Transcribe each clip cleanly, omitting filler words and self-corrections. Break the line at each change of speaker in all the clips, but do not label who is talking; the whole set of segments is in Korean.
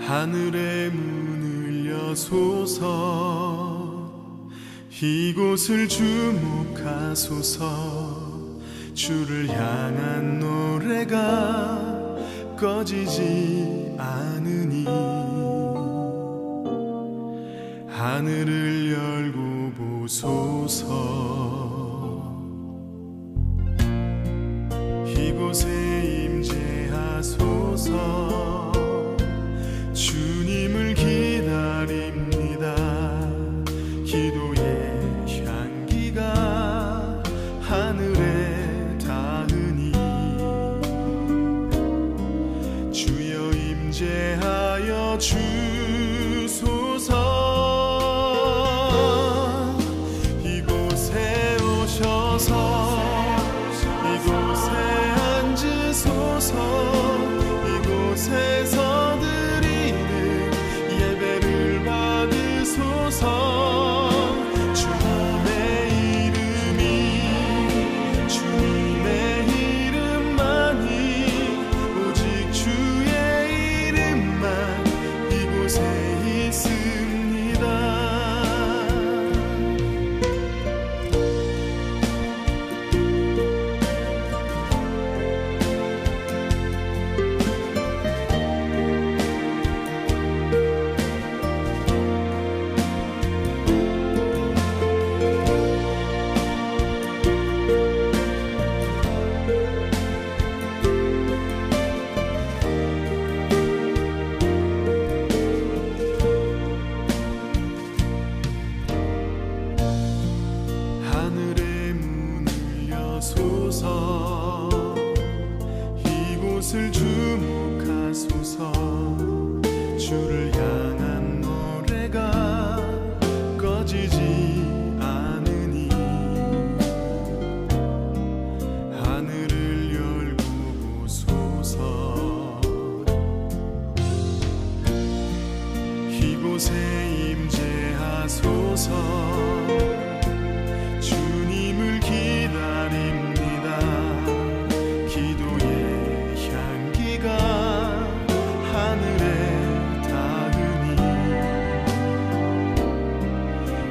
하늘의 문을 여소서, 이곳을 주목하소서. 주를 향한 노래가 꺼지지 않으니 하늘을 열고 보소서. 이곳에 임재하소서. 주님을 기다립니다. 기도의 향기가 하늘에 닿으니 주여 임재하여 주소서. 이곳에 오셔서 이곳에 앉으소서. 이곳에서 드리는 예배를 받으소서. 주님의 이름이 주님의 이름만이 오직 주의 이름만 이곳에 있습니다. 하늘의 문을 여소서. 이곳을 주목하소서. 주를 향한 노래가 꺼지지 않으니 하늘을 열고 보소서. 이곳에 임재하소서. 주님을 기다립니다. 기도의 향기가 하늘에 닿으니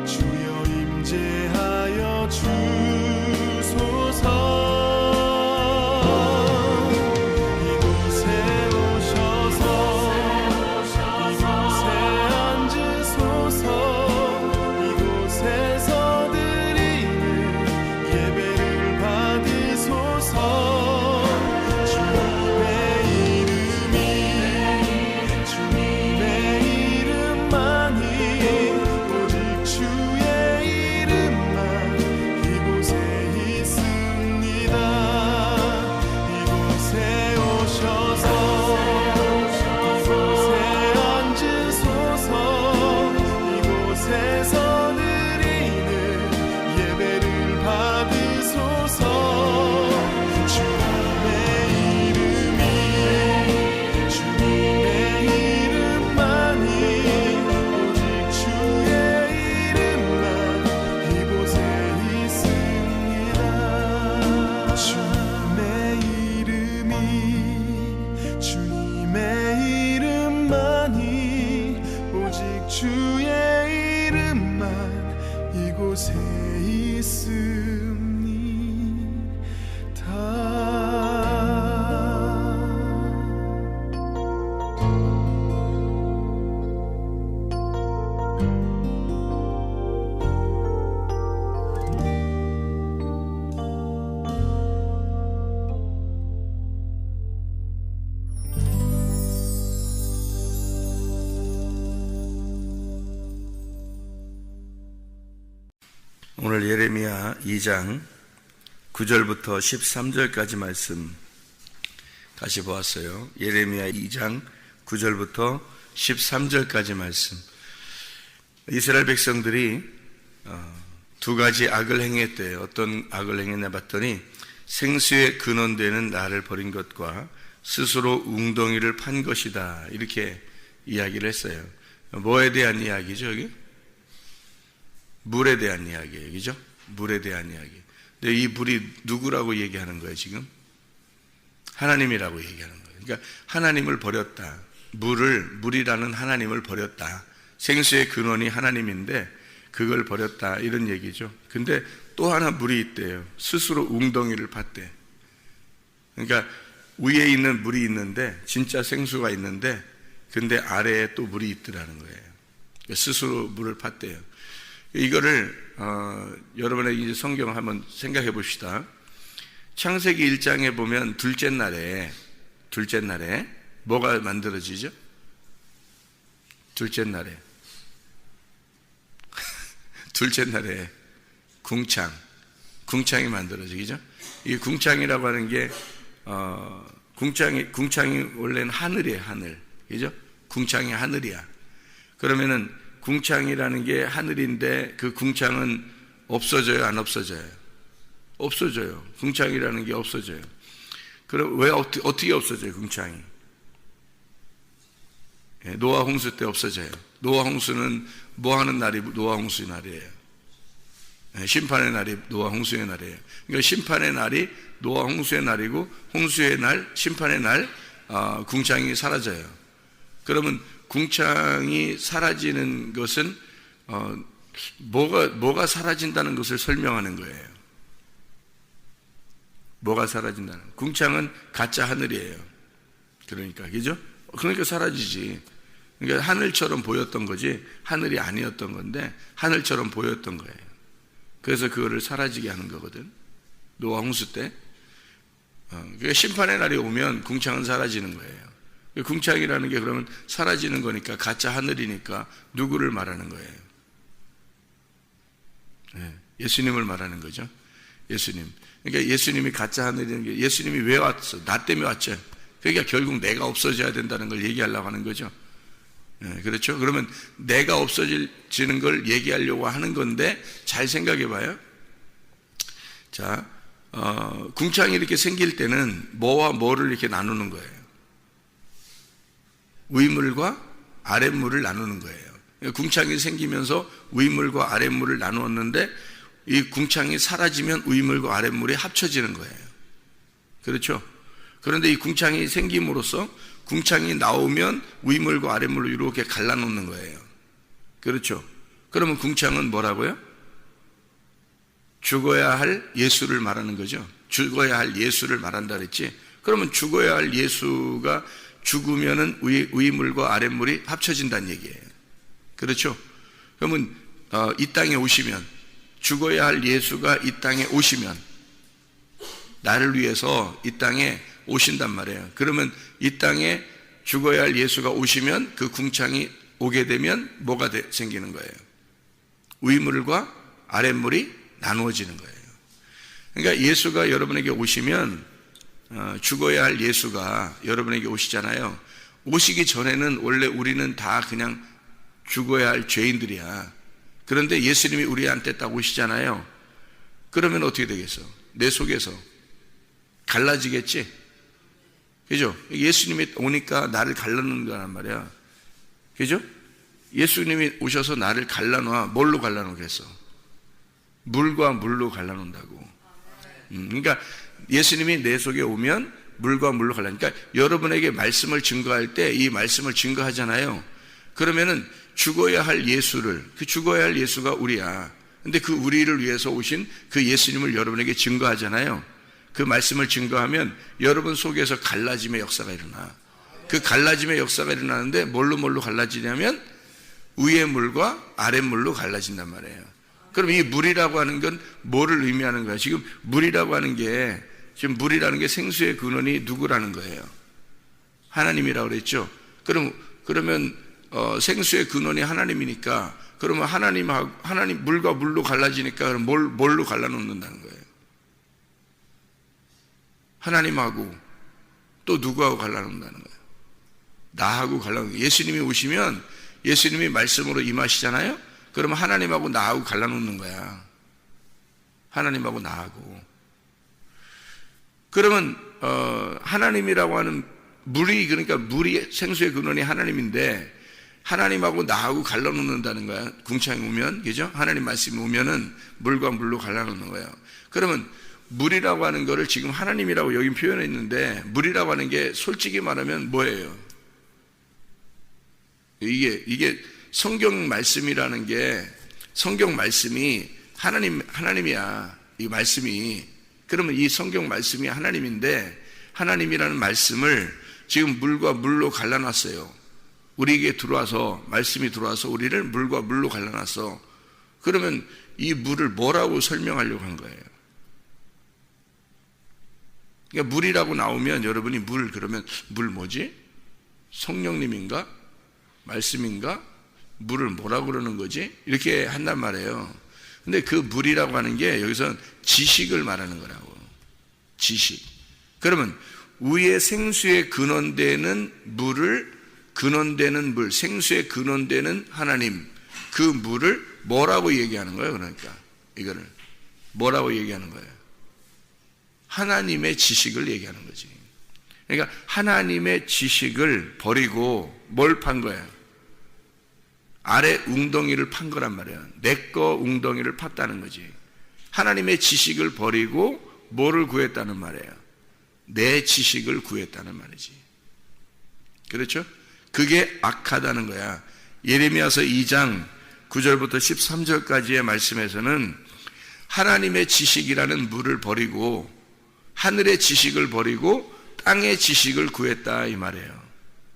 주여 임재하여 주소서. 이곳에 오셔서 이곳에 앉으소서. 이곳에서 예배를 받으소서. 주님의 이름이 주님의 이름만이 오직 주의 이름만 이곳에 있습니다. 이곳에 오셔서 이곳에 앉으소서. 이곳에서 드리는 예배를 받으소서. 주님의 이름이 주님의 이름만이 오직 주의 이름만 이곳에 있습니다. 주님의 이름이 주님의 이름만이 오직 주의 이름만 이곳에 있습니다.
오늘 예레미야 2장 9절부터 13절까지 말씀 다시 보았어요. 예레미야 2장 9절부터 13절까지 말씀. 이스라엘 백성들이 두 가지 악을 행했대요. 어떤 악을 행했나 봤더니 생수의 근원되는 나를 버린 것과 스스로 웅덩이를 판 것이다, 이렇게 이야기를 했어요. 뭐에 대한 이야기죠? 여기? 물에 대한 이야기예요. 그죠? 물에 대한 이야기. 근데 이 물이 누구라고 얘기하는 거예요, 지금? 하나님이라고 얘기하는 거예요. 그러니까 하나님을 버렸다. 물이라는 하나님을 버렸다. 생수의 근원이 하나님인데 그걸 버렸다, 이런 얘기죠. 근데 또 하나 물이 있대요. 스스로 웅덩이를 팠대. 그러니까 위에 있는 물이 있는데, 진짜 생수가 있는데, 근데 아래에 또 물이 있더라는 거예요. 스스로 물을 팠대요. 이거를 여러분의 이제 성경 한번 생각해 봅시다. 창세기 1장에 보면 둘째 날에 뭐가 만들어지죠? 둘째 날에 궁창이 만들어지죠. 이 궁창이라고 하는 게 궁창이 원래는 하늘이에요, 하늘. 그죠? 궁창이 하늘이야. 그러면은 궁창이라는 게 하늘인데 그 궁창은 없어져요, 안 없어져요? 없어져요. 궁창이라는 게 없어져요. 그럼 왜 어떻게 없어져요, 궁창이? 노아 홍수 때 없어져요. 노아 홍수는 뭐 하는 날이 노아 홍수의 날이에요? 심판의 날이 노아 홍수의 날이에요. 그러니까 심판의 날이 노아 홍수의 날이고, 홍수의 날, 심판의 날 궁창이 사라져요. 그러면 궁창이 사라지는 것은 뭐가 사라진다는 것을 설명하는 거예요. 뭐가 사라진다는? 궁창은 가짜 하늘이에요. 그러니까, 그죠? 그러니까 사라지지. 그러니까 하늘처럼 보였던 거지 하늘이 아니었던 건데 하늘처럼 보였던 거예요. 그래서 그거를 사라지게 하는 거거든. 노아 홍수 때. 그러니까 심판의 날이 오면 궁창은 사라지는 거예요. 궁창이라는 게 그러면 사라지는 거니까, 가짜 하늘이니까 누구를 말하는 거예요? 예수님을 말하는 거죠. 예수님. 그러니까 예수님이 가짜 하늘이라는 게, 예수님이 왜 왔어? 나 때문에 왔죠. 그러니까 결국 내가 없어져야 된다는 걸 얘기하려고 하는 거죠. 그렇죠? 그러면 내가 없어지는 걸 얘기하려고 하는 건데, 잘 생각해 봐요. 자, 궁창이 이렇게 생길 때는 뭐와 뭐를 이렇게 나누는 거예요? 위물과 아랫물을 나누는 거예요. 궁창이 생기면서 위물과 아랫물을 나누었는데, 이 궁창이 사라지면 위물과 아랫물이 합쳐지는 거예요. 그렇죠? 그런데 이 궁창이 생김으로써 궁창이 나오면 위물과 아랫물로 이렇게 갈라놓는 거예요. 그렇죠? 그러면 궁창은 뭐라고요? 죽어야 할 예수를 말하는 거죠. 죽어야 할 예수를 말한다 그랬지. 그러면 죽어야 할 예수가 죽으면은 위물과 아랫물이 합쳐진다는 얘기예요. 그렇죠? 그러면 이 땅에 오시면, 죽어야 할 예수가 이 땅에 오시면, 나를 위해서 이 땅에 오신단 말이에요. 그러면 이 땅에 죽어야 할 예수가 오시면, 그 궁창이 오게 되면 뭐가 생기는 거예요? 위물과 아랫물이 나누어지는 거예요. 그러니까 예수가 여러분에게 오시면, 죽어야 할 예수가 여러분에게 오시잖아요. 오시기 전에는 원래 우리는 다 그냥 죽어야 할 죄인들이야. 그런데 예수님이 우리한테 딱 오시잖아요. 그러면 어떻게 되겠어? 내 속에서 갈라지겠지? 그죠? 예수님이 오니까 나를 갈라놓는 거란 말이야. 그죠? 예수님이 오셔서 나를 갈라놔. 뭘로 갈라놓겠어? 물과 물로 갈라놓는다고. 그러니까 예수님이 내 속에 오면 물과 물로 갈라놓으니까, 그러니까 여러분에게 말씀을 증거할 때 이 말씀을 증거하잖아요. 그러면은 죽어야 할 예수를, 그 죽어야 할 예수가 우리야. 근데 그 우리를 위해서 오신 그 예수님을 여러분에게 증거하잖아요. 그 말씀을 증거하면 여러분 속에서 갈라짐의 역사가 일어나. 그 갈라짐의 역사가 일어나는데 뭘로 갈라지냐면 위의 물과 아랫 물로 갈라진단 말이에요. 그럼 이 물이라고 하는 건 뭐를 의미하는 거야? 지금 물이라고 하는 게, 지금 물이라는 게 생수의 근원이 누구라는 거예요? 하나님이라고 그랬죠. 그러면 생수의 근원이 하나님이니까, 그러면 하나님 물과 물로 갈라지니까 그럼 뭘로 갈라놓는다는 거예요? 하나님하고 또 누구하고 갈라놓는다는 거예요? 나하고 갈라놓는 거예요. 예수님이 오시면 예수님이 말씀으로 임하시잖아요. 그러면 하나님하고 나하고 갈라놓는 거야. 하나님하고 나하고. 그러면 하나님이라고 하는 물이, 그러니까 물이 생수의 근원이 하나님인데 하나님하고 나하고 갈라놓는다는 거야. 궁창이 오면, 그죠? 하나님 말씀이 오면은 물과 물로 갈라놓는 거예요. 그러면 물이라고 하는 거를 지금 하나님이라고 여기 표현했는데, 물이라고 하는 게 솔직히 말하면 뭐예요? 이게 성경 말씀이라는 게, 성경 말씀이 하나님이야. 이 말씀이. 그러면 이 성경 말씀이 하나님인데, 하나님이라는 말씀을 지금 물과 물로 갈라놨어요. 우리에게 들어와서, 말씀이 들어와서 우리를 물과 물로 갈라놨어. 그러면 이 물을 뭐라고 설명하려고 한 거예요? 그러니까 물이라고 나오면 여러분이 그러면 물 뭐지? 성령님인가? 말씀인가? 물을 뭐라고 그러는 거지? 이렇게 한단 말이에요. 근데 그 물이라고 하는 게 여기서 지식을 말하는 거라고. 지식. 그러면 위에 생수에 근원되는 근원되는 물, 생수에 근원되는 하나님, 그 물을 뭐라고 얘기하는 거예요? 그러니까 이거를 뭐라고 얘기하는 거예요? 하나님의 지식을 얘기하는 거지. 그러니까 하나님의 지식을 버리고 뭘 판 거예요? 아래 웅덩이를 판 거란 말이에요. 내 거 웅덩이를 팠다는 거지. 하나님의 지식을 버리고 뭐를 구했다는 말이에요? 내 지식을 구했다는 말이지. 그렇죠? 그게 악하다는 거야. 예레미야서 2장 9절부터 13절까지의 말씀에서는 하나님의 지식이라는 물을 버리고 하늘의 지식을 버리고 땅의 지식을 구했다 이 말이에요.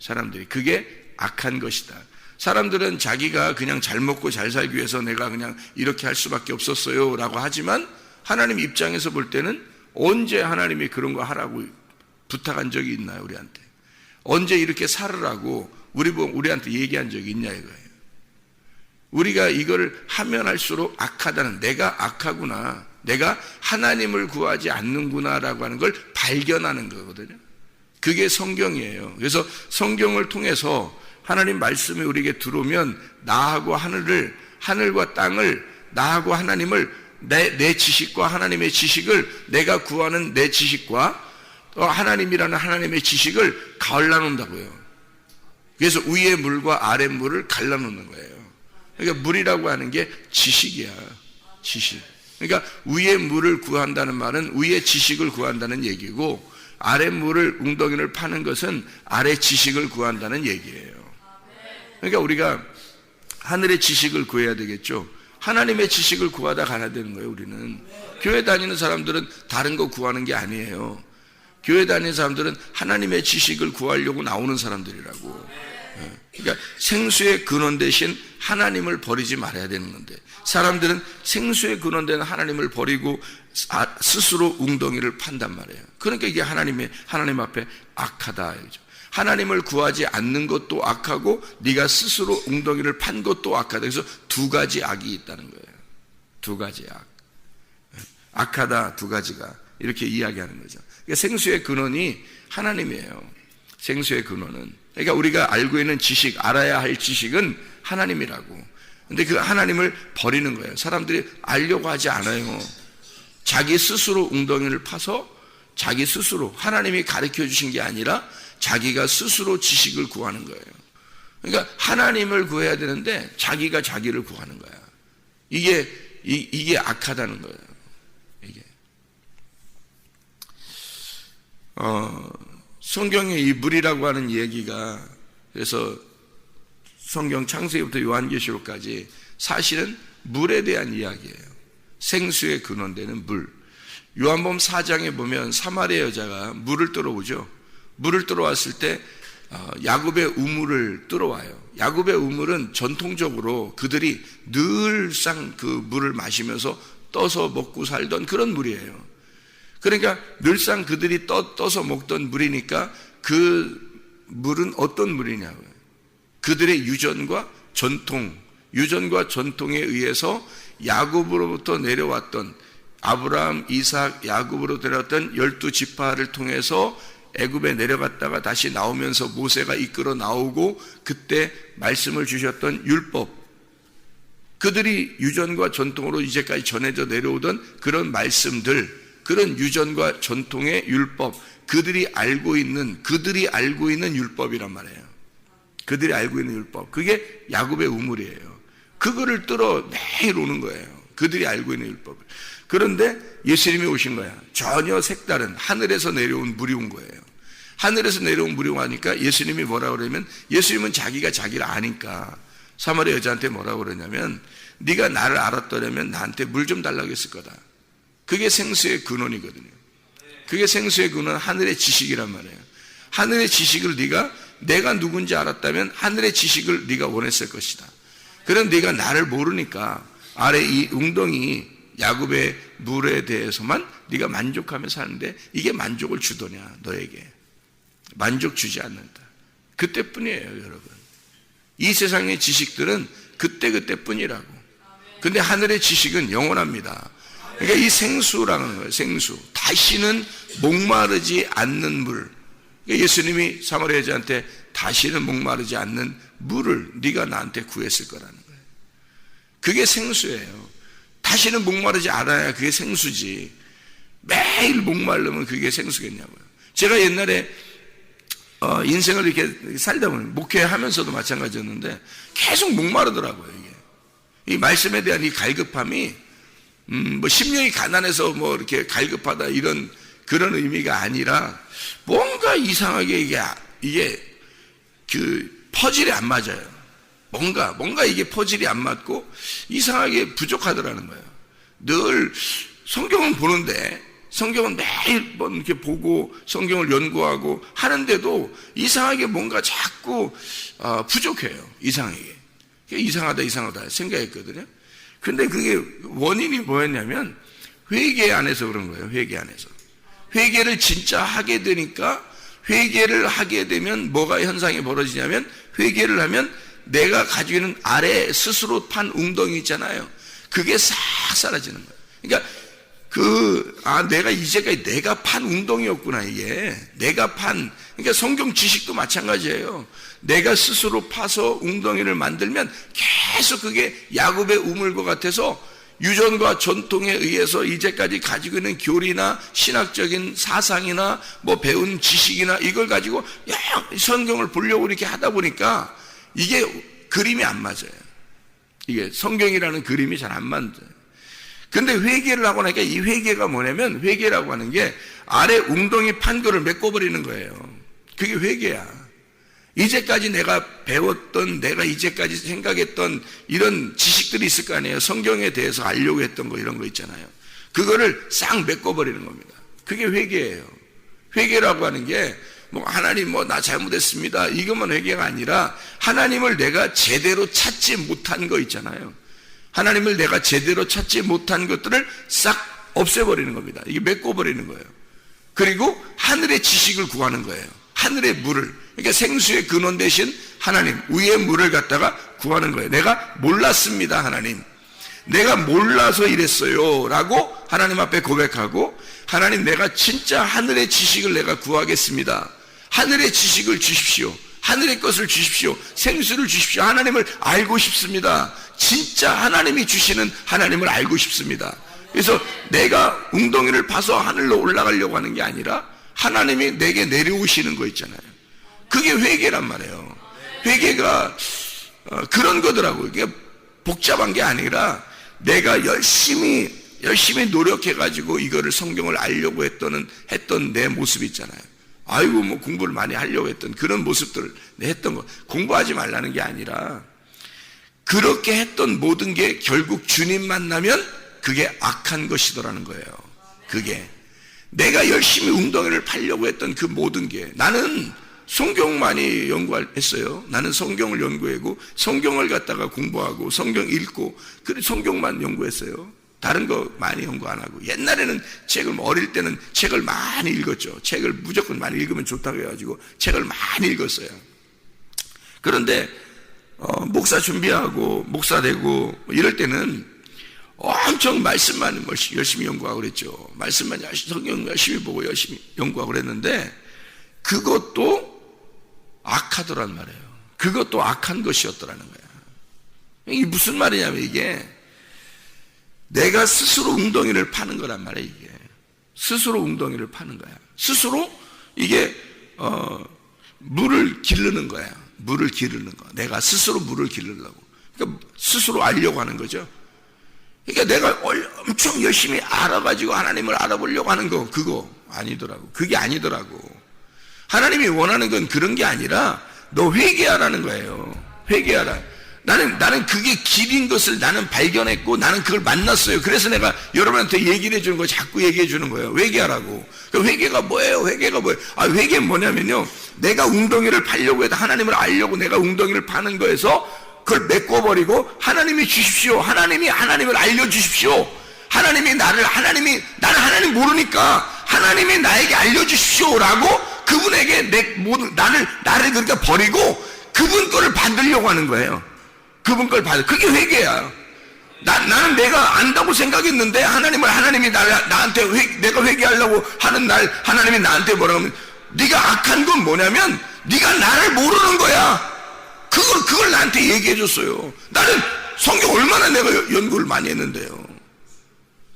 사람들이. 그게 악한 것이다. 사람들은 자기가 그냥 잘 먹고 잘 살기 위해서 내가 그냥 이렇게 할 수밖에 없었어요 라고 하지만 하나님 입장에서 볼 때는 언제 하나님이 그런 거 하라고 부탁한 적이 있나요? 우리한테 언제 이렇게 살으라고 우리한테 얘기한 적이 있냐 이거예요. 우리가 이거를 하면 할수록 악하다는, 내가 악하구나, 내가 하나님을 구하지 않는구나 라고 하는 걸 발견하는 거거든요. 그게 성경이에요. 그래서 성경을 통해서 하나님 말씀이 우리에게 들어오면 나하고 하늘과 땅을, 나하고 하나님을, 내 지식과 하나님의 지식을, 내가 구하는 내 지식과 하나님이라는 하나님의 지식을 갈라놓는다고요. 그래서 위의 물과 아래 물을 갈라놓는 거예요. 그러니까 물이라고 하는 게 지식이야. 지식. 그러니까 위의 물을 구한다는 말은 위의 지식을 구한다는 얘기고, 아래 물을 웅덩이를 파는 것은 아래 지식을 구한다는 얘기예요. 그러니까 우리가 하늘의 지식을 구해야 되겠죠. 하나님의 지식을 구하다 가야 되는 거예요. 우리는 교회 다니는 사람들은 다른 거 구하는 게 아니에요. 교회 다니는 사람들은 하나님의 지식을 구하려고 나오는 사람들이라고. 그러니까 생수의 근원 대신 하나님을 버리지 말아야 되는 건데, 사람들은 생수의 근원되는 하나님을 버리고 스스로 웅덩이를 판단 말이에요. 그러니까 이게 하나님 앞에 악하다. 하나님을 구하지 않는 것도 악하고 네가 스스로 웅덩이를 판 것도 악하다. 그래서 두 가지 악이 있다는 거예요. 두 가지 악. 악하다, 두 가지가. 이렇게 이야기하는 거죠. 그러니까 생수의 근원이 하나님이에요. 생수의 근원은. 그러니까 우리가 알고 있는 지식, 알아야 할 지식은 하나님이라고. 근데 그 하나님을 버리는 거예요. 사람들이 알려고 하지 않아요. 자기 스스로 웅덩이를 파서 자기 스스로, 하나님이 가르쳐 주신 게 아니라 자기가 스스로 지식을 구하는 거예요. 그러니까 하나님을 구해야 되는데 자기가 자기를 구하는 거야. 이게 악하다는 거예요. 이게. 성경에 이 물이라고 하는 얘기가, 그래서 성경 창세기부터 요한계시록까지 사실은 물에 대한 이야기예요. 생수의 근원되는 물. 요한복음 4장에 보면 사마리아 여자가 물을 들어오죠. 물을 들어왔을 때 야곱의 우물을 들어와요. 야곱의 우물은 전통적으로 그들이 늘상 그 물을 마시면서 떠서 먹고 살던 그런 물이에요. 그러니까 늘상 그들이 떠서 먹던 물이니까 그 물은 어떤 물이냐고요. 그들의 유전과 전통에 의해서 야곱으로부터 내려왔던, 아브라함, 이삭, 야곱으로 내려왔던 12지파를 통해서 애굽에 내려갔다가 다시 나오면서 모세가 이끌어 나오고 그때 말씀을 주셨던 율법, 그들이 유전과 전통으로 이제까지 전해져 내려오던 그런 말씀들, 그런 유전과 전통의 율법, 그들이 알고 있는 율법이란 말이에요. 그들이 알고 있는 율법, 그게 야곱의 우물이에요. 그거를 뚫어 매일 오는 거예요. 그들이 알고 있는 율법을. 그런데 예수님이 오신 거야. 전혀 색다른 하늘에서 내려온 물이 온 거예요. 하늘에서 내려온 물이 와니까 예수님이 뭐라고 그러냐면, 예수님은 자기가 자기를 아니까 사마리아 여자한테 뭐라고 그러냐면, 네가 나를 알았더라면 나한테 물 좀 달라고 했을 거다. 그게 생수의 근원이거든요. 그게 생수의 근원, 하늘의 지식이란 말이에요. 하늘의 지식을 내가 누군지 알았다면 하늘의 지식을 네가 원했을 것이다. 그럼 네가 나를 모르니까 아래 이 웅덩이 야곱의 물에 대해서만 네가 만족하며 사는데, 이게 만족을 주더냐 너에게. 만족 주지 않는다. 그때뿐이에요, 여러분. 이 세상의 지식들은 그때뿐이라고. 근데 하늘의 지식은 영원합니다. 그러니까 이 생수라는 거예요. 생수. 다시는 목마르지 않는 물. 그러니까 예수님이 사마리아 여자한테 다시는 목마르지 않는 물을 네가 나한테 구했을 거라는 거예요. 그게 생수예요. 다시는 목마르지 않아야 그게 생수지. 매일 목마르면 그게 생수겠냐고요. 제가 옛날에 인생을 이렇게 살다 보면, 목회하면서도 마찬가지였는데 계속 목마르더라고요. 이게 이 말씀에 대한 이 갈급함이 뭐 심령이 가난해서 뭐 이렇게 갈급하다 이런 그런 의미가 아니라, 뭔가 이상하게 이게 그 퍼즐이 안 맞아요. 뭔가 이게 퍼즐이 안 맞고 이상하게 부족하더라는 거예요. 늘 성경은 보는데, 성경은 매일 이렇게 보고 성경을 연구하고 하는데도 이상하게 뭔가 자꾸 부족해요. 이상하다 생각했거든요. 근데 그게 원인이 뭐였냐면, 회개 안에서 그런 거예요. 회개 안에서. 회개를 진짜 하게 되니까, 회개를 하게 되면 뭐가 현상이 벌어지냐면, 회개를 하면 내가 가지고 있는 아래 스스로 판 웅덩이 있잖아요. 그게 싹 사라지는 거예요. 그러니까 내가 이제까지 내가 판 웅덩이였구나, 이게. 그러니까 성경 지식도 마찬가지예요. 내가 스스로 파서 웅덩이를 만들면 계속 그게 야곱의 우물과 같아서 유전과 전통에 의해서 이제까지 가지고 있는 교리나 신학적인 사상이나 뭐 배운 지식이나 이걸 가지고 성경을 보려고 이렇게 하다 보니까 이게 그림이 안 맞아요. 이게 성경이라는 그림이 잘 안 맞아요. 근데 회개를 하고 나니까, 이 회개가 뭐냐면, 회개라고 하는 게 아래 웅덩이 판 거를 메꿔버리는 거예요. 그게 회개야. 이제까지 내가 배웠던, 내가 이제까지 생각했던 이런 지식들이 있을 거 아니에요. 성경에 대해서 알려고 했던 거, 이런 거 있잖아요. 그거를 싹 메꿔버리는 겁니다. 그게 회개예요. 회개라고 하는 게 뭐 하나님 나 잘못했습니다, 이것만 회개가 아니라, 하나님을 내가 제대로 찾지 못한 거 있잖아요. 하나님을 내가 제대로 찾지 못한 것들을 싹 없애버리는 겁니다. 이게 메꿔버리는 거예요. 그리고 하늘의 지식을 구하는 거예요. 하늘의 물을. 그러니까 생수의 근원 대신 하나님, 위의 물을 갖다가 구하는 거예요. 내가 몰랐습니다, 하나님. 내가 몰라서 이랬어요 라고 하나님 앞에 고백하고, 하나님, 내가 진짜 하늘의 지식을 내가 구하겠습니다. 하늘의 지식을 주십시오. 하늘의 것을 주십시오. 생수를 주십시오. 하나님을 알고 싶습니다. 진짜 하나님이 주시는 하나님을 알고 싶습니다. 그래서 내가 웅덩이를 파서 하늘로 올라가려고 하는 게 아니라, 하나님이 내게 내려오시는 거 있잖아요. 그게 회개란 말이에요. 회개가 그런 거더라고요. 이게 복잡한 게 아니라, 내가 열심히 노력해가지고 이거를 성경을 알려고 했던 내 모습 있잖아요. 아이고, 뭐 공부를 많이 하려고 했던 그런 모습들을 했던 거. 공부하지 말라는 게 아니라, 그렇게 했던 모든 게 결국 주님 만나면 그게 악한 것이더라는 거예요. 그게 내가 열심히 웅덩이를 파려고 했던 그 모든 게, 나는 성경 많이 연구했어요. 나는 성경을 연구하고 성경을 갖다가 공부하고 성경 읽고, 그래 성경만 연구했어요. 다른 거 많이 연구 안 하고. 옛날에는 어릴 때는 책을 많이 읽었죠. 책을 무조건 많이 읽으면 좋다고 해가지고 책을 많이 읽었어요. 그런데 목사 준비하고 목사 되고 이럴 때는 엄청 말씀만 열심히 연구하고 그랬죠. 말씀만 성경 열심히 보고 열심히 연구하고 그랬는데, 그것도 악하더란 말이에요. 그것도 악한 것이었더라는 거야. 이게 무슨 말이냐면, 이게 내가 스스로 웅덩이를 파는 거란 말이에요. 이게 스스로 웅덩이를 파는 거야. 스스로 이게 물을 기르는 거야. 물을 기르는 거. 내가 스스로 물을 기르려고. 그러니까 스스로 알려고 하는 거죠. 그러니까 내가 엄청 열심히 알아가지고 하나님을 알아보려고 하는 거, 그거 아니더라고. 그게 아니더라고. 하나님이 원하는 건 그런 게 아니라 너 회개하라는 거예요. 회개하라. 나는 그게 길인 것을 나는 발견했고 나는 그걸 만났어요. 그래서 내가 여러분한테 얘기를 해주는 거 자꾸 얘기해 주는 거예요. 회개하라고. 그 회개가 뭐예요? 회개가 뭐예요? 회개는 뭐냐면요, 내가 웅덩이를 파려고 해도 하나님을 알려고 내가 웅덩이를 파는 거에서 그걸 메꿔버리고 하나님이 주십시오. 하나님을 알려주십시오. 나는 하나님 모르니까 하나님이 나에게 알려주십시오라고 그분에게 나를 그러니까 버리고 그분 거를 받으려고 하는 거예요. 그분 걸 받을. 그게 회개야. 나는 내가 안다고 생각했는데 하나님이 나한테 내가 회개하려고 하는 날 하나님이 나한테 뭐라고 하면 네가 악한 건 뭐냐면 네가 나를 모르는 거야. 그걸 나한테 얘기해 줬어요. 나는 성경 얼마나 내가 연구를 많이 했는데요.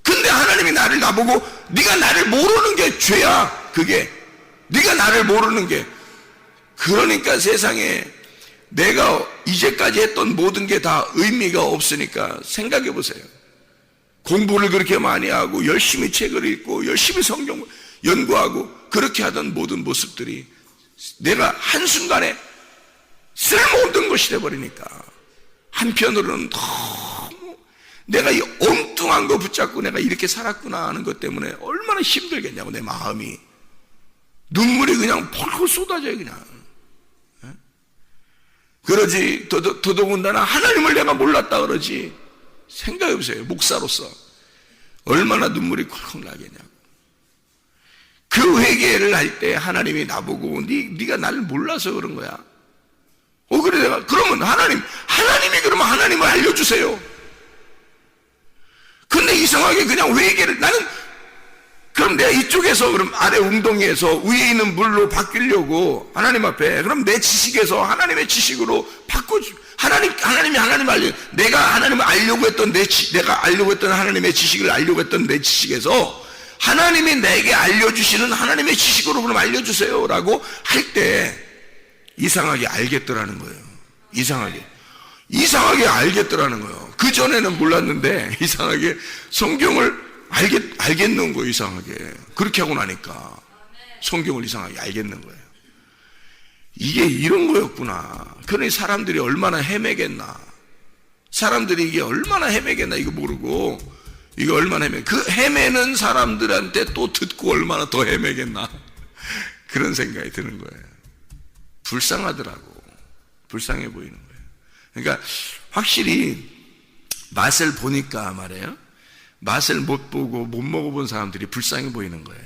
근데 하나님이 나보고 네가 나를 모르는 게 죄야. 그게 네가 나를 모르는 게. 그러니까 세상에 내가 이제까지 했던 모든 게 다 의미가 없으니까 생각해 보세요. 공부를 그렇게 많이 하고 열심히 책을 읽고 열심히 성경 연구하고 그렇게 하던 모든 모습들이 내가 한순간에 쓸모없는 것이 돼버리니까 한편으로는 너무 내가 이 엉뚱한 거 붙잡고 내가 이렇게 살았구나 하는 것 때문에 얼마나 힘들겠냐고. 내 마음이 눈물이 그냥 펄펄 쏟아져요. 그냥 그러지. 더더군다나 하나님을 내가 몰랐다 그러지. 생각해보세요. 목사로서 얼마나 눈물이 콜콜 나겠냐고. 그 회개를 할 때 하나님이 나보고 네가 나를 몰라서 그런 거야. 그래 내가 그러면 하나님이 그러면 하나님을 알려주세요. 근데 이상하게 그냥 회개를 그럼 내가 이쪽에서 그럼 아래 웅덩이에서 위에 있는 물로 바뀌려고 하나님 앞에 그럼 내 지식에서 하나님의 지식으로 하나님이 하나님 내가 하나님을 알려고 했던 내가 알려고 했던 하나님의 지식을 알려고 했던 내 지식에서 하나님이 내게 알려주시는 하나님의 지식으로 그럼 알려주세요라고 할 때 이상하게 알겠더라는 거예요. 이상하게 알겠더라는 거예요. 그 전에는 몰랐는데 이상하게 성경을 알겠는 거예요. 이상하게. 그렇게 하고 나니까 성경을 이상하게 알겠는 거예요. 이게 이런 거였구나. 그러니 사람들이 얼마나 헤매겠나. 이게 얼마나 헤매겠나 이거 모르고 이거 얼마나 그 헤매는 사람들한테 또 듣고 얼마나 더 헤매겠나. 그런 생각이 드는 거예요. 불쌍하더라고. 불쌍해 보이는 거예요. 그러니까 확실히 맛을 보니까 말이에요. 맛을 못 보고 못 먹어본 사람들이 불쌍해 보이는 거예요.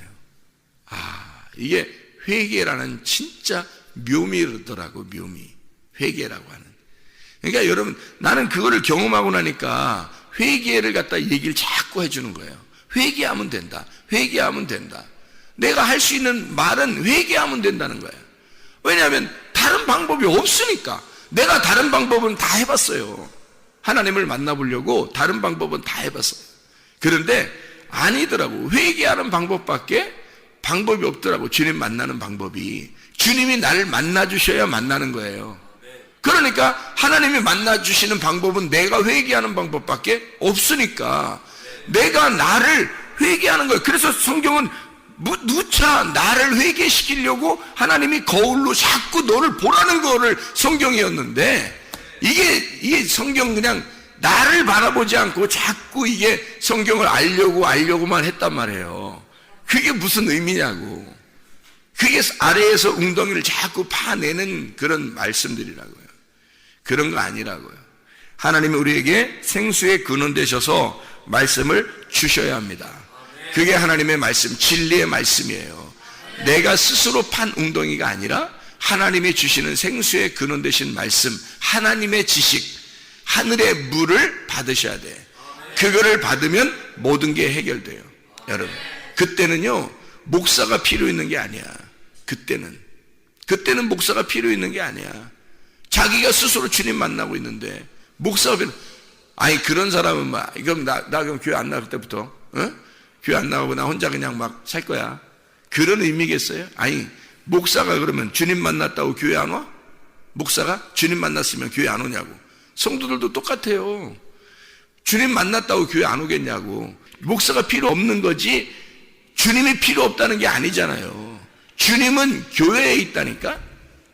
이게 회개라는 진짜 묘미더라고. 묘미. 회개라고 하는. 그러니까 여러분 나는 그거를 경험하고 나니까 회개를 갖다 얘기를 자꾸 해주는 거예요. 회개하면 된다. 내가 할 수 있는 말은 회개하면 된다는 거예요. 왜냐하면 다른 방법이 없으니까. 내가 다른 방법은 다 해봤어요. 하나님을 만나보려고 다른 방법은 다 해봤어요. 그런데 아니더라고. 회개하는 방법밖에 방법이 없더라고. 주님 만나는 방법이. 주님이 나를 만나주셔야 만나는 거예요. 그러니까 하나님이 만나주시는 방법은 내가 회개하는 방법밖에 없으니까 내가 나를 회개하는 거예요. 그래서 성경은 누차 나를 회개시키려고 하나님이 거울로 자꾸 너를 보라는 거를 성경이었는데 이게 성경 그냥 나를 바라보지 않고 자꾸 이게 성경을 알려고만 했단 말이에요. 그게 무슨 의미냐고. 그게 아래에서 웅덩이를 자꾸 파내는 그런 말씀들이라고요. 그런 거 아니라고요. 하나님이 우리에게 생수의 근원 되셔서 말씀을 주셔야 합니다. 그게 하나님의 말씀, 진리의 말씀이에요. 내가 스스로 판 웅덩이가 아니라 하나님이 주시는 생수의 근원 되신 말씀, 하나님의 지식, 하늘의 물을 받으셔야 돼. 그거를 받으면 모든 게 해결돼요. 여러분, 그때는요 목사가 필요 있는 게 아니야. 그때는 목사가 필요 있는 게 아니야. 자기가 스스로 주님 만나고 있는데 목사가 필요. 그런 사람은 그럼 나 그럼 교회 안 나갈 때부터 교회 안 나가고 나 혼자 그냥 막 살 거야. 그런 의미겠어요? 목사가 그러면 주님 만났다고 교회 안 와? 목사가 주님 만났으면 교회 안 오냐고. 성도들도 똑같아요. 주님 만났다고 교회 안 오겠냐고. 목사가 필요 없는 거지 주님이 필요 없다는 게 아니잖아요. 주님은 교회에 있다니까?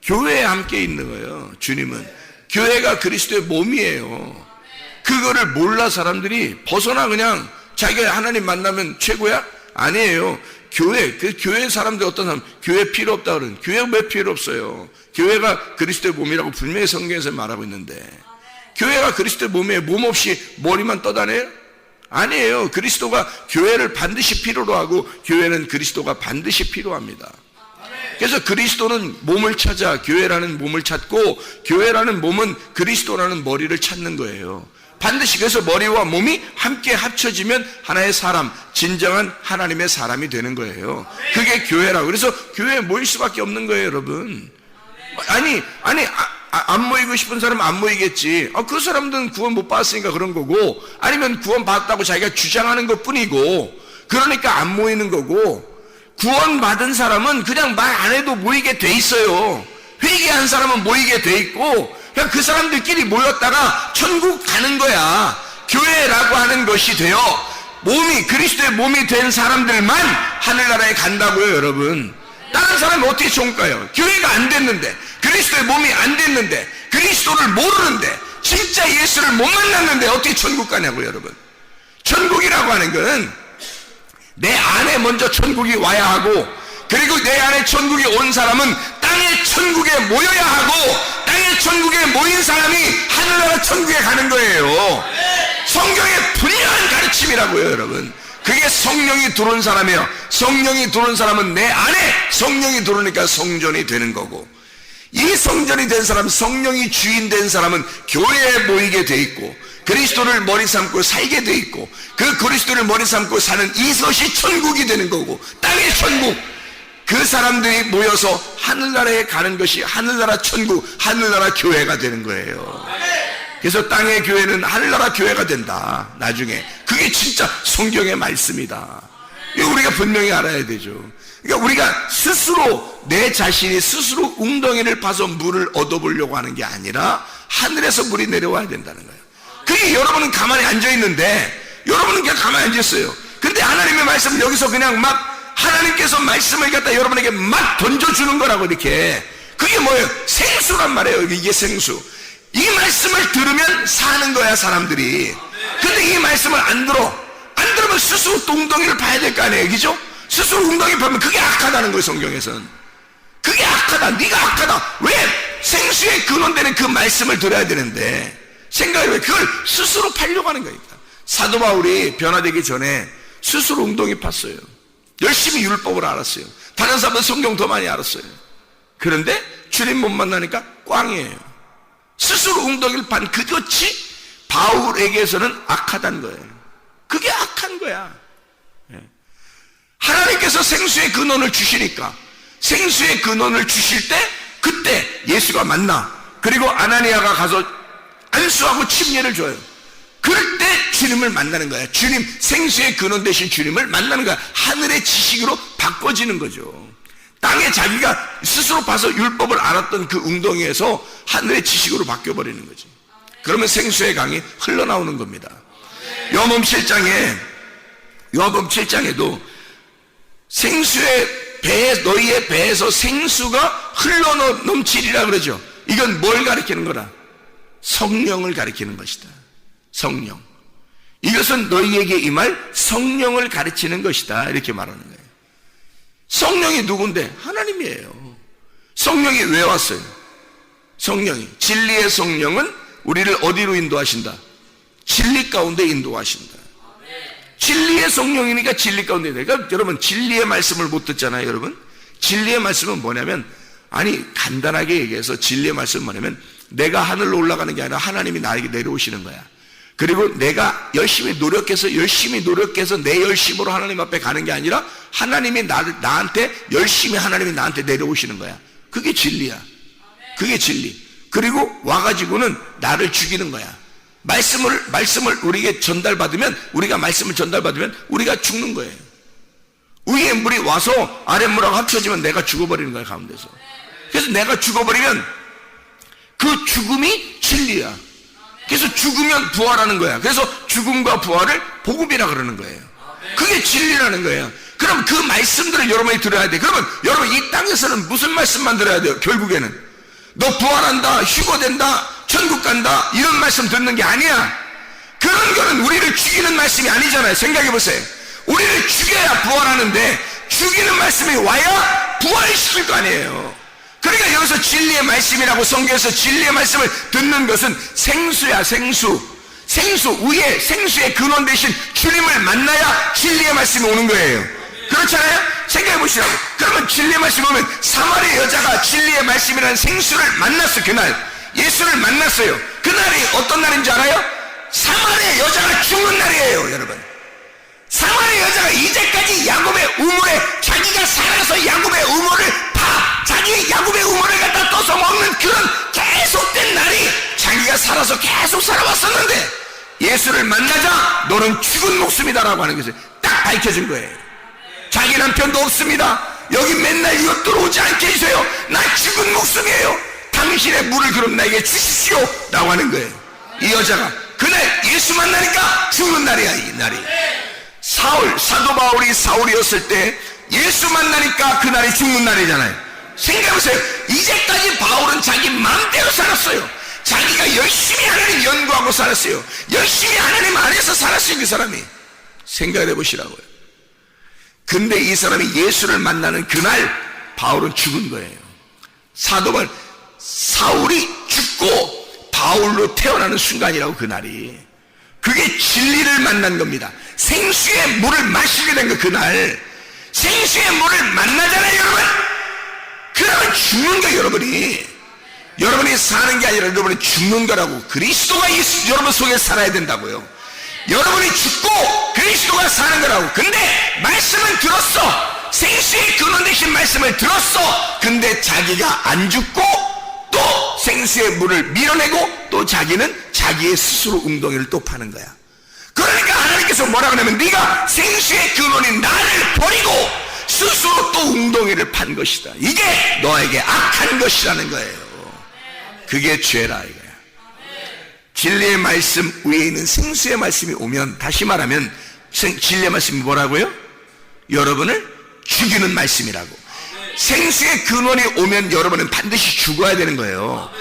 교회에 함께 있는 거예요. 주님은 교회가 그리스도의 몸이에요. 그거를 몰라 사람들이 벗어나 그냥 자기가 하나님 만나면 최고야? 아니에요. 그 교회 사람들 어떤 사람 교회 필요 없다 그러는, 교회가 왜 필요 없어요? 교회가 그리스도의 몸이라고 분명히 성경에서 말하고 있는데, 교회가 그리스도의 몸이에요. 몸 없이 머리만 떠다녀요? 아니에요. 그리스도가 교회를 반드시 필요로 하고 교회는 그리스도가 반드시 필요합니다. 그래서 그리스도는 몸을 찾아 교회라는 몸을 찾고, 교회라는 몸은 그리스도라는 머리를 찾는 거예요. 반드시. 그래서 머리와 몸이 함께 합쳐지면 하나의 사람, 진정한 하나님의 사람이 되는 거예요. 그게 교회라고. 그래서 교회에 모일 수밖에 없는 거예요, 여러분. 안 모이고 싶은 사람은 안 모이겠지. 그 사람들은 구원 못 받았으니까 그런 거고, 아니면 구원 받았다고 자기가 주장하는 것 뿐이고, 그러니까 안 모이는 거고, 구원 받은 사람은 그냥 말 안 해도 모이게 돼 있어요. 회개한 사람은 모이게 돼 있고, 그냥 그 사람들끼리 모였다가 천국 가는 거야. 교회라고 하는 것이 되어 몸이, 그리스도의 몸이 된 사람들만 하늘나라에 간다고요, 여러분. 다른 사람은 어떻게 천국 가요? 교회가 안 됐는데, 그리스도의 몸이 안 됐는데, 그리스도를 모르는데, 진짜 예수를 못 만났는데 어떻게 천국 가냐고요, 여러분. 천국이라고 하는 것은 내 안에 먼저 천국이 와야 하고, 그리고 내 안에 천국이 온 사람은 땅의 천국에 모여야 하고, 땅의 천국에 모인 사람이 하늘나라 천국에 가는 거예요. 성경의 분명한 가르침이라고요, 여러분. 그게 성령이 들어온 사람이에요. 성령이 들어온 사람은 내 안에 성령이 들어오니까 성전이 되는 거고, 이 성전이 된 사람, 성령이 주인 된 사람은 교회에 모이게 돼 있고, 그리스도를 머리 삼고 살게 돼 있고, 그 그리스도를 머리 삼고 사는 이것이 천국이 되는 거고, 땅의 천국. 그 사람들이 모여서 하늘나라에 가는 것이 하늘나라 천국, 하늘나라 교회가 되는 거예요. 그래서 땅의 교회는 하늘나라 교회가 된다, 나중에. 그게 진짜 성경의 말씀이다. 이거 우리가 분명히 알아야 되죠. 그러니까 우리가 스스로, 내 자신이 스스로 웅덩이를 파서 물을 얻어보려고 하는 게 아니라 하늘에서 물이 내려와야 된다는 거예요. 그게 여러분은 가만히 앉아있는데, 여러분은 그냥 가만히 앉았어요. 근데 하나님의 말씀을 여기서 그냥 막 하나님께서 말씀을 갖다 여러분에게 막 던져주는 거라고, 이렇게. 그게 뭐예요? 생수란 말이에요. 이게 생수. 이 말씀을 들으면 사는 거야, 사람들이. 근데 이 말씀을 안 들으면 스스로 웅덩이를 파야 될 거 아니에요, 그죠? 스스로 웅덩이 파면 그게 악하다는 거예요, 성경에서는. 그게 악하다, 네가 악하다. 왜? 생수의 근원되는 그 말씀을 들어야 되는데 생각해봐요. 그걸 스스로 팔려고 하는 거니까. 사도 바울이 변화되기 전에 스스로 웅덩이 팠어요. 열심히 율법을 알았어요. 다른 사람은 성경 더 많이 알았어요. 그런데 주님 못 만나니까 꽝이에요. 스스로 웅덩이를 판 그것이 바울에게서는 악하다는 거예요. 그게 악한 거야. 하나님께서 생수의 근원을 주시니까, 생수의 근원을 주실 때 그때 예수가 만나, 그리고 아나니아가 가서 안수하고 침례를 줘요. 그럴 때 주님을 만나는 거야. 주님, 생수의 근원 되신 주님을 만나는 거야. 하늘의 지식으로 바꿔지는 거죠. 땅에 자기가 스스로 봐서 율법을 알았던 그 웅덩이에서 하늘의 지식으로 바뀌어버리는 거지. 그러면 생수의 강이 흘러나오는 겁니다. 요한복음 7장에도 생수의 배, 너희의 배에서 생수가 흘러넘치리라 그러죠. 이건 뭘 가리키는 거라? 성령을 가리키는 것이다. 성령. 이것은 너희에게 임할 성령을 가르치는 것이다, 이렇게 말하는 거예요. 성령이 누군데? 하나님이에요. 성령이 왜 왔어요? 성령이, 진리의 성령은 우리를 어디로 인도하신다? 진리 가운데 인도하신다. 진리의 성령이니까 진리 가운데. 그러니까 여러분, 진리의 말씀을 못 듣잖아요, 여러분. 진리의 말씀은 뭐냐면, 간단하게 얘기해서 진리의 말씀은 뭐냐면, 내가 하늘로 올라가는 게 아니라 하나님이 나에게 내려오시는 거야. 그리고 내가 열심히 노력해서 내 열심으로 하나님 앞에 가는 게 아니라 하나님이 나한테 열심히 하나님이 나한테 내려오시는 거야. 그게 진리야. 그게 진리. 그리고 와가지고는 나를 죽이는 거야. 말씀을 우리에게 전달받으면, 우리가 말씀을 전달받으면 우리가 죽는 거예요. 위에 물이 와서 아랫물하고 합쳐지면 내가 죽어버리는 거야, 가운데서. 그래서 내가 죽어버리면 그 죽음이 진리야. 그래서 죽으면 부활하는 거야. 그래서 죽음과 부활을 복음이라 그러는 거예요. 그게 진리라는 거예요. 그럼 그 말씀들을 여러분이 들어야 돼. 그러면 여러분 이 땅에서는 무슨 말씀만 들어야 돼요? 결국에는 너 부활한다, 휴거된다, 천국 간다, 이런 말씀 듣는 게 아니야. 그런 거는 우리를 죽이는 말씀이 아니잖아요. 생각해 보세요. 우리를 죽여야 부활하는데 죽이는 말씀이 와야 부활시킬 거 아니에요. 그러니까 여기서 진리의 말씀이라고 성경에서 진리의 말씀을 듣는 것은 생수야, 생수. 생수 위에 생수의 근원 대신 주님을 만나야 진리의 말씀이 오는 거예요. 그렇잖아요? 생각해 보시라고. 그러면 진리의 말씀이 오면 사마리아 여자가 진리의 말씀이라는 생수를 만났어. 그날 예수를 만났어요. 그날이 어떤 날인 줄 알아요? 사마리아 여자가 죽는 날이에요. 여러분, 사마리아 여자가 이제까지 야곱의 우물에 자기가 살아서 야곱의 우물을 자기 야곱의 우물을 갖다 떠서 먹는 그런 계속된 날이 자기가 살아서 계속 살아왔었는데 예수를 만나자 너는 죽은 목숨이다라고 하는 것을 딱 밝혀준 거예요. 자기 남편도 없습니다. 여기 맨날 이것 들어오지 않게 해주세요. 나 죽은 목숨이에요. 당신의 물을 그럼 나에게 주십시오 라고 하는 거예요. 이 여자가 그날 예수 만나니까 죽는 날이야. 이 날이 사도 바울이 사울이었을 때 예수 만나니까 그날이 죽는 날이잖아요. 생각해보세요. 이제까지 바울은 자기 마음대로 살았어요. 자기가 열심히 하나님 연구하고 살았어요. 열심히 하나님 안에서 살았어요. 그 사람이. 생각을 해보시라고요. 근데 이 사람이 예수를 만나는 그날 바울은 죽은 거예요. 사도 바울 사울이 죽고 바울로 태어나는 순간이라고. 그날이 그게 진리를 만난 겁니다. 생수의 물을 마시게 된 거. 그날 생수의 물을 만나잖아요. 여러분, 그러면 죽는 거예요. 여러분이 사는 게 아니라 여러분이 죽는 거라고. 그리스도가 여러분 속에 살아야 된다고요. 여러분이 죽고 그리스도가 사는 거라고. 근데 말씀을 들었어. 생수의 근원 되신 말씀을 들었어. 근데 자기가 안 죽고 또 생수의 물을 밀어내고 또 자기는 자기의 스스로 웅덩이를 또 파는 거야. 그러니까 하나님께서 뭐라 그러냐면 네가 생수의 근원인 나를 버리고 스스로 또 웅덩이를 판 것이다. 이게 너에게 악한 것이라는 거예요. 그게 죄라 이거야. 진리의 말씀 위에 있는 생수의 말씀이 오면, 다시 말하면 진리의 말씀이 뭐라고요? 여러분을 죽이는 말씀이라고. 생수의 근원이 오면 여러분은 반드시 죽어야 되는 거예요.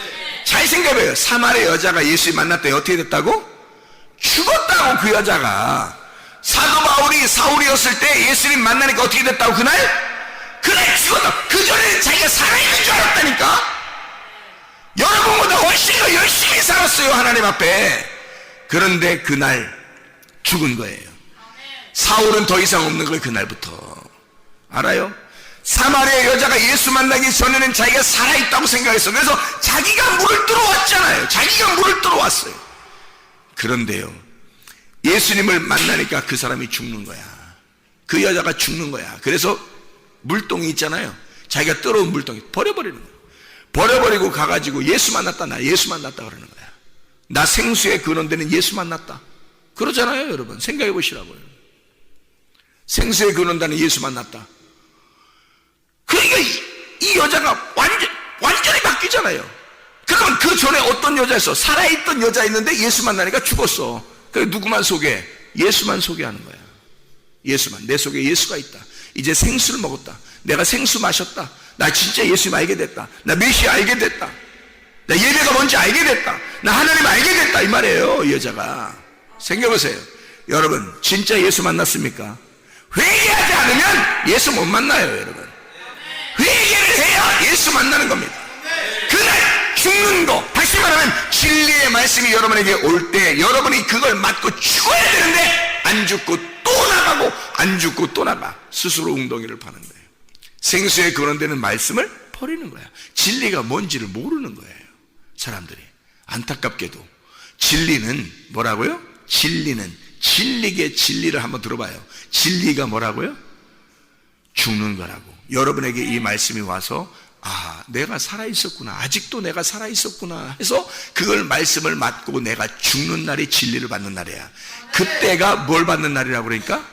잘 생각해봐요. 사마리아 여자가 예수 만났더니 어떻게 됐다고? 죽었다고. 그 여자가 사도 바울이 사울이었을 때 예수님 만나니까 어떻게 됐다고? 그날 죽었다. 그 전에는 자기가 살아있는 줄 알았다니까. 여러분보다 훨씬 더 열심히 살았어요, 하나님 앞에. 그런데 그날 죽은 거예요. 사울은 더 이상 없는 거예요. 그날부터. 알아요? 사마리아 여자가 예수 만나기 전에는 자기가 살아있다고 생각했어. 그래서 자기가 물을 들어왔잖아요. 자기가 물을 들어왔어요. 그런데요, 예수님을 만나니까 그 사람이 죽는 거야. 그 여자가 죽는 거야. 그래서 물동이 있잖아요. 자기가 떨어온 물동이 버려버리는 거야. 버려버리고 가가지고 예수 만났다. 나 예수 만났다 그러는 거야. 나 생수의 근원되는 예수 만났다. 그러잖아요. 여러분 생각해 보시라고요. 생수의 근원되는 예수 만났다. 그러니까 이 여자가 완전히 바뀌잖아요. 그러면 그 전에 어떤 여자였어? 살아있던 여자 있는데 예수 만나니까 죽었어. 그래 누구만 소개? 예수만 소개하는 거야. 예수만. 내 속에 예수가 있다. 이제 생수를 먹었다. 내가 생수 마셨다. 나 진짜 예수님 알게 됐다. 나 메시아 알게 됐다. 나 예배가 뭔지 알게 됐다. 나 하나님 알게 됐다. 이 말이에요. 이 여자가. 생각해보세요. 여러분 진짜 예수 만났습니까? 회개하지 않으면 예수 못 만나요. 여러분 회개를 해야 예수 만나는 겁니다. 그날 죽는 거, 다시 말하면 진리의 말씀이 여러분에게 올 때 여러분이 그걸 맞고 죽어야 되는데 안 죽고 또 나가고 안 죽고 또 나가. 스스로 웅덩이를 파는 거예요. 생수의 근원되는 말씀을 버리는 거야. 진리가 뭔지를 모르는 거예요. 사람들이. 안타깝게도 진리는 뭐라고요? 진리는 진리의 진리를 한번 들어봐요. 진리가 뭐라고요? 죽는 거라고. 여러분에게 이 말씀이 와서 아, 내가 살아있었구나, 아직도 내가 살아있었구나 해서 그걸 말씀을 맞고 내가 죽는 날이 진리를 받는 날이야. 그때가 뭘 받는 날이라고 그러니까?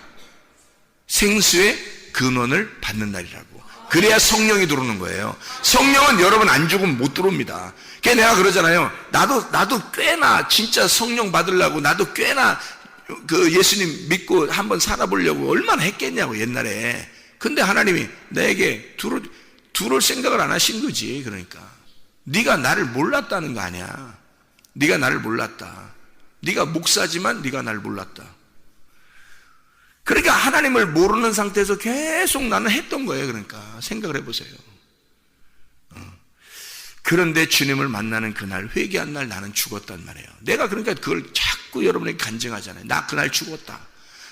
생수의 근원을 받는 날이라고. 그래야 성령이 들어오는 거예요. 성령은 여러분 안 죽으면 못 들어옵니다. 그래서 내가 그러잖아요. 나도 꽤나 진짜 성령 받으려고 나도 꽤나 그 예수님 믿고 한번 살아보려고 얼마나 했겠냐고 옛날에. 근데 하나님이 내게 들어올 생각을 안 하신 거지. 그러니까 네가 나를 몰랐다는 거 아니야. 네가 나를 몰랐다. 네가 목사지만 네가 나를 몰랐다. 그러니까 하나님을 모르는 상태에서 계속 나는 했던 거예요. 그러니까 생각을 해보세요. 그런데 주님을 만나는 그날, 회개한 날 나는 죽었단 말이에요. 내가 그러니까 그걸 자꾸 여러분에게 간증하잖아요. 나 그날 죽었다.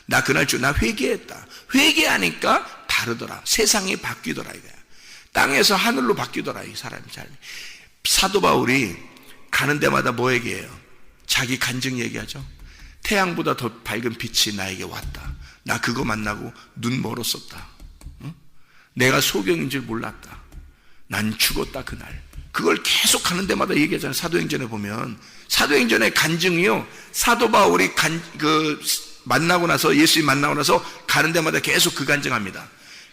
나 그날 나 회개했다. 회개하니까 다르더라. 세상이 바뀌더라 이거야. 땅에서 하늘로 바뀌더라 이 사람의 삶이. 사도 바울이 가는 데마다 뭐 얘기해요? 자기 간증 얘기하죠. 태양보다 더 밝은 빛이 나에게 왔다. 나 그거 만나고 눈 멀었었다. 응? 내가 소경인 줄 몰랐다. 난 죽었다 그날. 그걸 계속 가는 데마다 얘기하잖아요. 사도행전에 보면 사도행전의 간증이요, 사도 바울이 만나고 나서, 예수님 만나고 나서 가는 데마다 계속 그 간증합니다.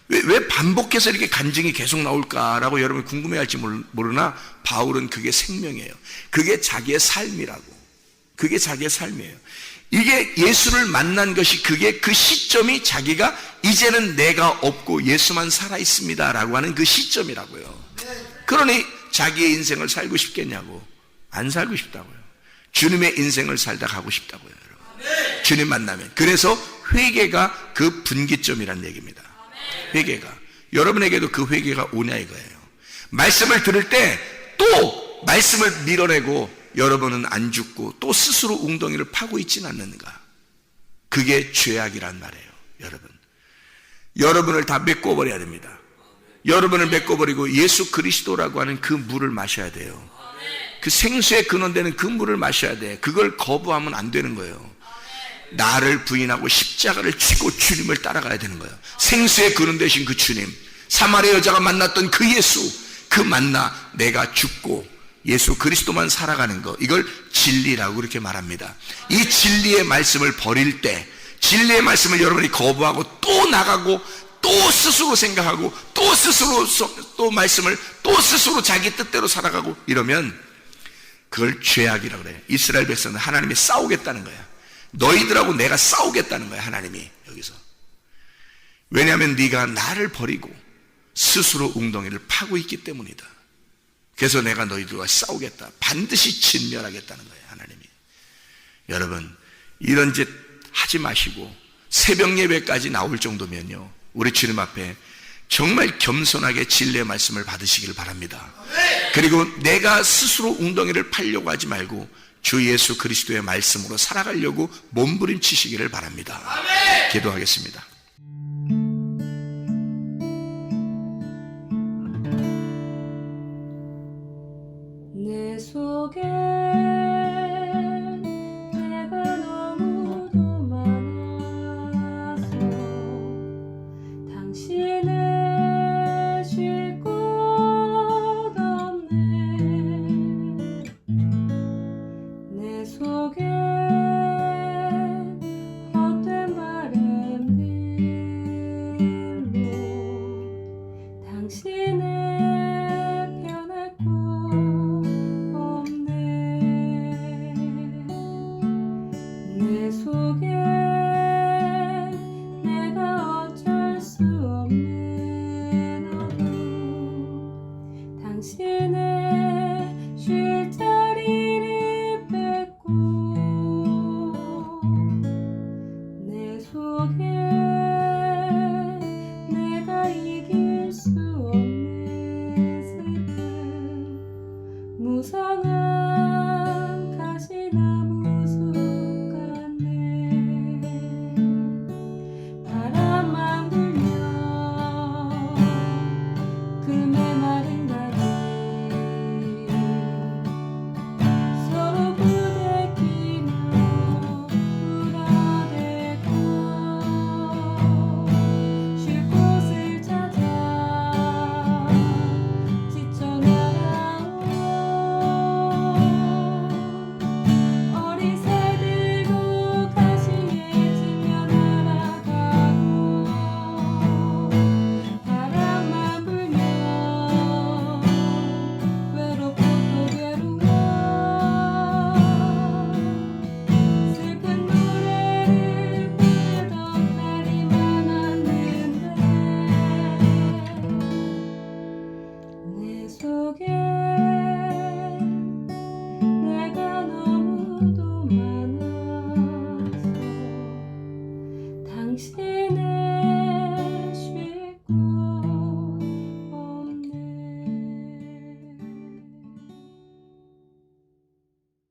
왜 반복해서 이렇게 간증이 계속 나올까라고 여러분이 궁금해할지 모르나 바울은 그게 생명이에요. 그게 자기의 삶이라고. 그게 자기의 삶이에요. 이게 예수를 만난 것이, 그게 그 시점이 자기가 이제는 내가 없고 예수만 살아있습니다 라고 하는 그 시점이라고요. 그러니 자기의 인생을 살고 싶겠냐고. 안 살고 싶다고요. 주님의 인생을 살다 가고 싶다고요, 여러분. 주님 만나면. 그래서 회개가 그 분기점이란 얘기입니다. 회개가. 여러분에게도 그 회개가 오냐 이거예요. 말씀을 들을 때 또 말씀을 밀어내고 여러분은 안 죽고 또 스스로 웅덩이를 파고 있지는 않는가. 그게 죄악이란 말이에요, 여러분. 여러분을 다 메꿔버려야 됩니다. 여러분을 메꿔버리고 예수 그리스도라고 하는 그 물을 마셔야 돼요. 그 생수의 근원되는 그 물을 마셔야 돼. 그걸 거부하면 안 되는 거예요. 나를 부인하고 십자가를 지고 주님을 따라가야 되는 거예요. 생수의 근원 되신 그 주님, 사마리아 여자가 만났던 그 예수, 그 만나 내가 죽고 예수 그리스도만 살아가는 거, 이걸 진리라고 그렇게 말합니다. 이 진리의 말씀을 버릴 때, 진리의 말씀을 여러분이 거부하고 또 나가고 또 스스로 생각하고 또 스스로 또 말씀을 또 스스로 자기 뜻대로 살아가고 이러면 그걸 죄악이라고 그래요. 이스라엘 백성은 하나님이 싸우겠다는 거야. 너희들하고 내가 싸우겠다는 거야, 하나님이 여기서. 왜냐하면 네가 나를 버리고 스스로 웅덩이를 파고 있기 때문이다. 그래서 내가 너희들과 싸우겠다. 반드시 진멸하겠다는 거예요, 하나님이. 여러분, 이런 짓 하지 마시고 새벽 예배까지 나올 정도면요, 우리 주님 앞에 정말 겸손하게 진리의 말씀을 받으시길 바랍니다. 그리고 내가 스스로 웅덩이를 팔려고 하지 말고 주 예수 그리스도의 말씀으로 살아가려고 몸부림치시기를 바랍니다. 기도하겠습니다.
내 속에 내가 너무도 많아서 당신을 쉴 곳 없네. 내 속에 헛된 바램들로 당신을 변할 곳 없네. 내 속에 내가 어쩔 수 없는 어둠, 당신의 쉴 자리를 뺏고 내 속에 내가 이길 수 없는 슬픔, 무성한